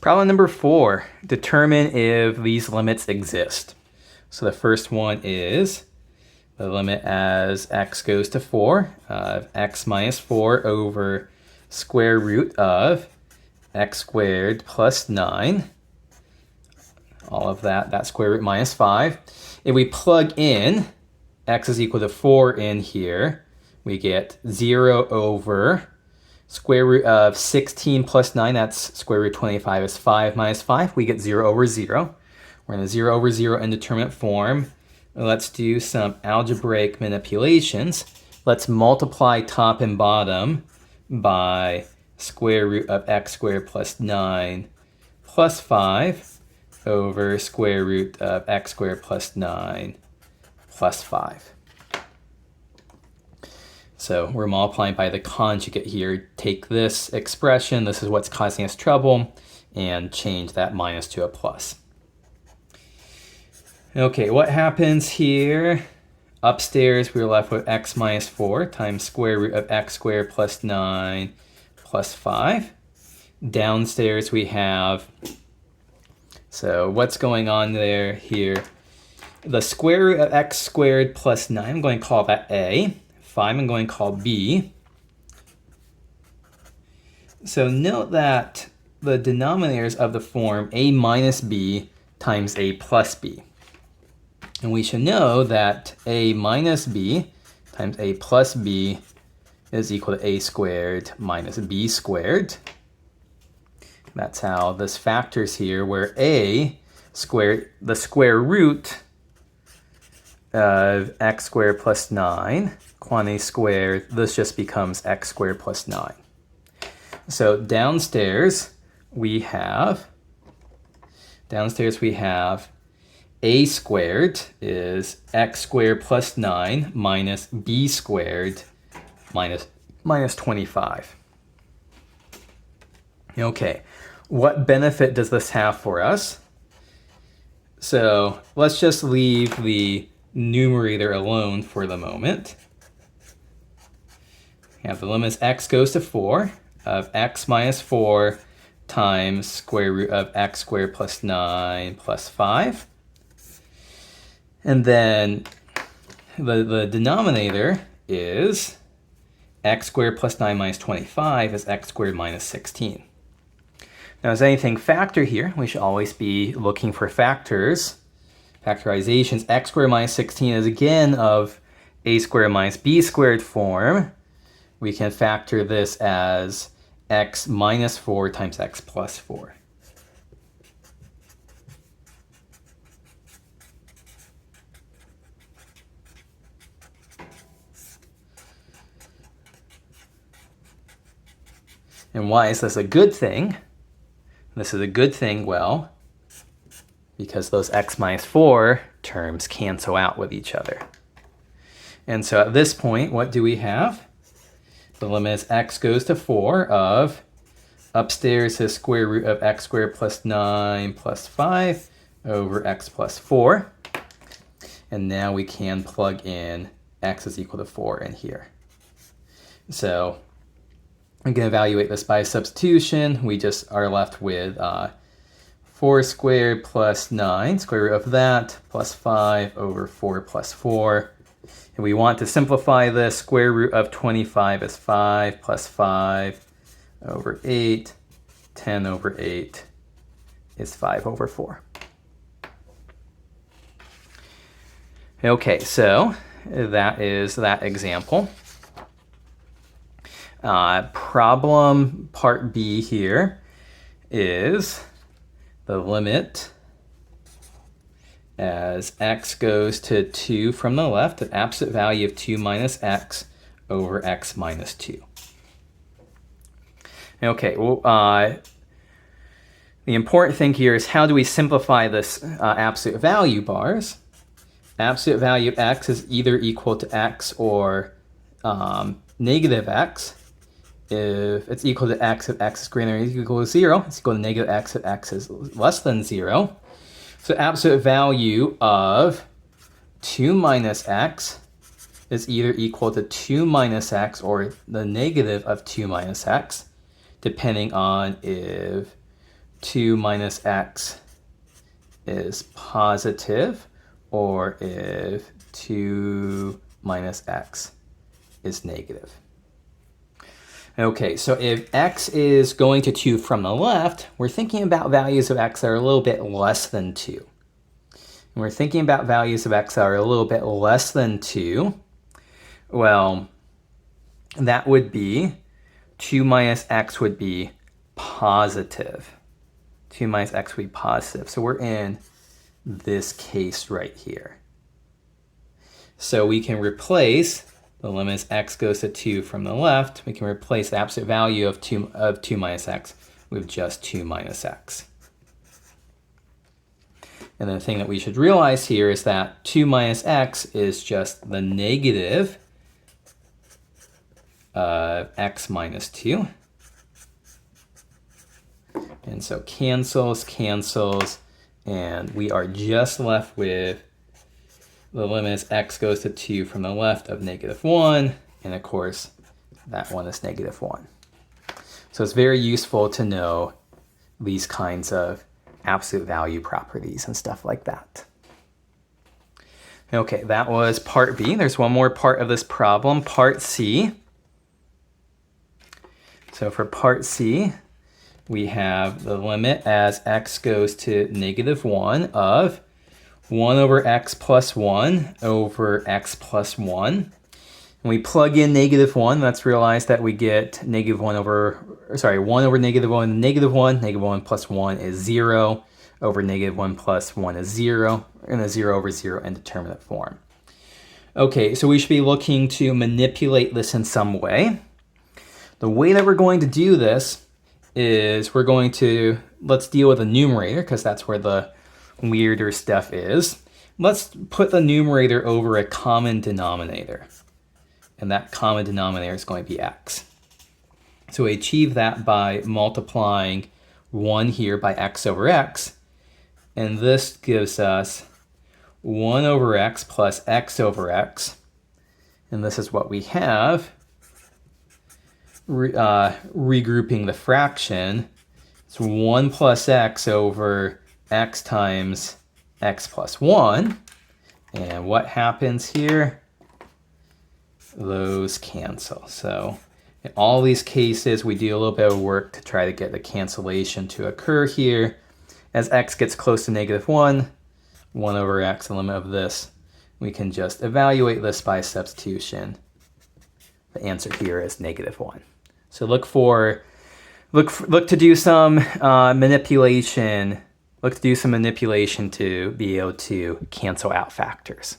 Problem number 4, determine if these limits exist. So the first one is the limit as x goes to 4 of x minus 4 over square root of x squared plus 9. All of that square root minus 5. If we plug in x is equal to 4 in here, we get 0 over square root of 16 plus 9, that's square root 25 is 5 minus 5. We get 0 over 0. We're in a 0 over 0 indeterminate form. Let's do some algebraic manipulations. Let's multiply top and bottom by square root of x squared plus 9 plus 5 over square root of x squared plus 9 plus 5. So we're multiplying by the conjugate here. Take this expression, this is what's causing us trouble, and change that minus to a plus. Okay, what happens here? Upstairs, we're left with x minus 4 times square root of x squared plus 9 plus 5. Downstairs, we have, so what's going on there here? The square root of x squared plus 9, I'm going to call that a. 5, I'm going to call b. So note that the denominators of the form a minus b times a plus b. And we should know that a minus b times a plus b is equal to a squared minus b squared. That's how this factors here, where a squared, the square root of x squared plus 9, quantity squared, this just becomes x squared plus 9. So downstairs we have a squared is x squared plus 9 minus b squared minus 25. Okay, what benefit does this have for us? So let's just leave the numerator alone for the moment. We have the limit x goes to 4 of x minus 4 times square root of x squared plus 9 plus 5. And then the denominator is x squared plus 9 minus 25 is x squared minus 16. Now, as anything factor here, we should always be looking for factors. Factorizations, x squared minus 16 is again of a squared minus b squared form. We can factor this as x minus 4 times x plus 4. And why is this a good thing? This is a good thing, well, because those x minus 4 terms cancel out with each other. And so at this point, what do we have? The limit is x goes to 4 of upstairs is square root of x squared plus 9 plus 5 over x plus 4. And now we can plug in x is equal to 4 in here. So we can evaluate this by substitution. We just are left with 4 squared plus 9, square root of that, plus 5 over 4 plus 4. And we want to simplify this. Square root of 25 is 5 plus 5 over 8. 10 over 8 is 5 over 4. Okay, so that is that example. Problem part B here is the limit as x goes to 2 from the left, the absolute value of 2 minus x over x minus 2. Okay, well, the important thing here is how do we simplify this absolute value bars? Absolute value of x is either equal to x or negative x. If it's equal to x if x is greater than or equal to 0, it's equal to negative x if x is less than 0. So absolute value of 2 minus x is either equal to 2 minus x or the negative of 2 minus x, depending on if 2 minus x is positive, or if 2 minus x is negative. Okay, so if x is going to 2 from the left, we're thinking about values of x that are a little bit less than 2. And we're thinking about values of x that are a little bit less than 2. Well, that would be 2 minus x would be positive. 2 minus x would be positive. So we're in this case right here. So we can replace the limit as x goes to 2 from the left. We can replace the absolute value of 2 minus x with just 2 minus x. And the thing that we should realize here is that 2 minus x is just the negative of x minus 2. And so cancels, cancels, and we are just left with the limit as x goes to 2 from the left of -1, and of course, that one is -1. So it's very useful to know these kinds of absolute value properties and stuff like that. Okay, that was part B. There's one more part of this problem, part C. So for part C, we have the limit as x goes to -1 of 1 over x plus 1 over x plus 1. And we plug in -1, let's realize that we get 1 over -1, -1 plus 1 is 0, over -1 plus 1 is 0, and a 0 over 0 indeterminate form. Okay, so we should be looking to manipulate this in some way. The way that we're going to do this is let's deal with the numerator, because that's where the weirder stuff is. Let's put the numerator over a common denominator. And that common denominator is going to be x. So we achieve that by multiplying 1 here by x over x. And this gives us 1 over x plus x over x. And this is what we have. Regrouping the fraction, it's 1 plus x over x times x plus 1. And what happens here? Those cancel. So in all these cases, we do a little bit of work to try to get the cancellation to occur here. As x gets close to -1, 1 over x, the limit of this, we can just evaluate this by substitution. The answer here is -1. So look to do some manipulation. Look to do some manipulation to be able to cancel out factors.